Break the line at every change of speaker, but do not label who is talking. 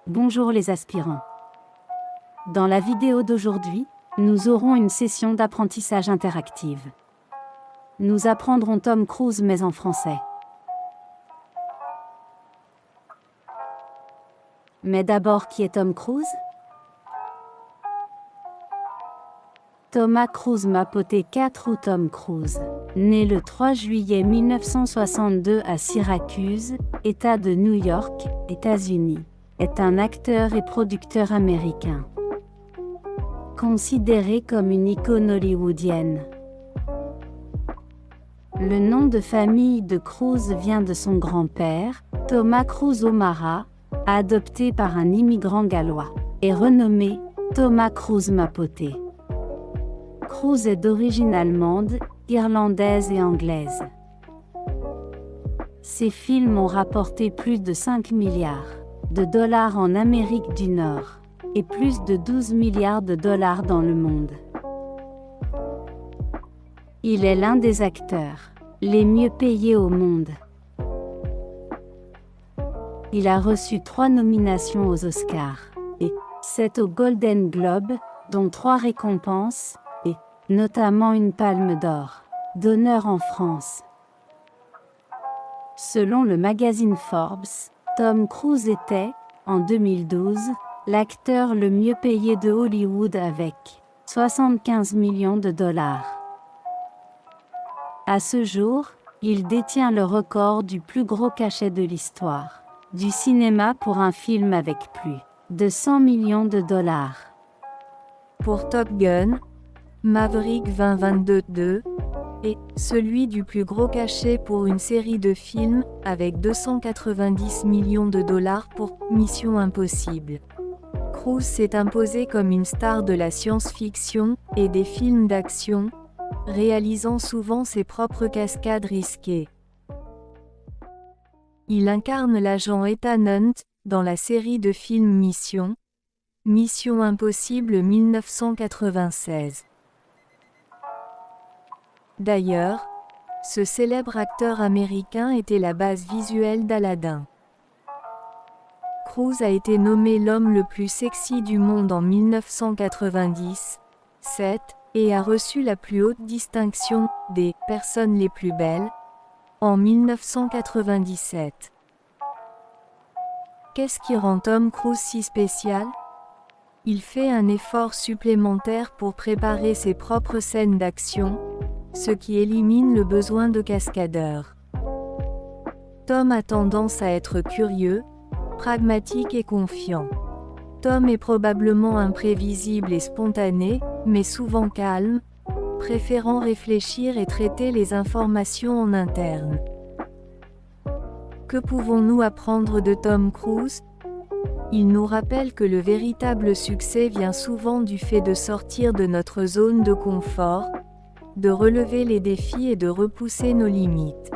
Bonjour les aspirants. Dans la vidéo d'aujourd'hui, nous aurons une session d'apprentissage interactive. Nous apprendrons Tom Cruise mais en français. Mais d'abord, qui est Tom Cruise? Thomas Cruise Mapote 4 ou Tom Cruise, né le 3 juillet 1962 à Syracuse, État de New York, États-Unis, est un acteur et producteur américain. Considéré comme une icône hollywoodienne. Le nom de famille de Cruise vient de son grand-père, Thomas Cruise O'Mara, adopté par un immigrant gallois, et renommé Thomas Cruise Mapote. Cruise est d'origine allemande, irlandaise et anglaise. Ses films ont rapporté plus de 5 milliards de dollars en Amérique du Nord et plus de 12 milliards de dollars dans le monde. Il est l'un des acteurs les mieux payés au monde. Il a reçu 3 nominations aux Oscars et 7 aux Golden Globes, dont 3 récompenses, et notamment une Palme d'Or d'honneur en France. Selon le magazine Forbes, Tom Cruise était, en 2012, l'acteur le mieux payé de Hollywood avec 75 millions de dollars. À ce jour, il détient le record du plus gros cachet de l'histoire du cinéma pour un film avec plus de 100 millions de dollars.
Pour Top Gun, Maverick 2022-2, et celui du plus gros cachet pour une série de films, avec 290 millions de dollars pour Mission Impossible. Cruise s'est imposé comme une star de la science-fiction et des films d'action, réalisant souvent ses propres cascades risquées. Il incarne l'agent Ethan Hunt dans la série de films Mission Impossible 1996. D'ailleurs, ce célèbre acteur américain était la base visuelle d'Aladdin. Cruise a été nommé l'homme le plus sexy du monde en 1997 et a reçu la plus haute distinction des personnes les plus belles en 1997. Qu'est-ce qui rend Tom Cruise si spécial? Il fait un effort supplémentaire pour préparer ses propres scènes d'action, ce qui élimine le besoin de cascadeurs. Tom a tendance à être curieux, pragmatique et confiant. Tom est probablement imprévisible et spontané, mais souvent calme, préférant réfléchir et traiter les informations en interne. Que pouvons-nous apprendre de Tom Cruise? Il nous rappelle que le véritable succès vient souvent du fait de sortir de notre zone de confort, de relever les défis et de repousser nos limites.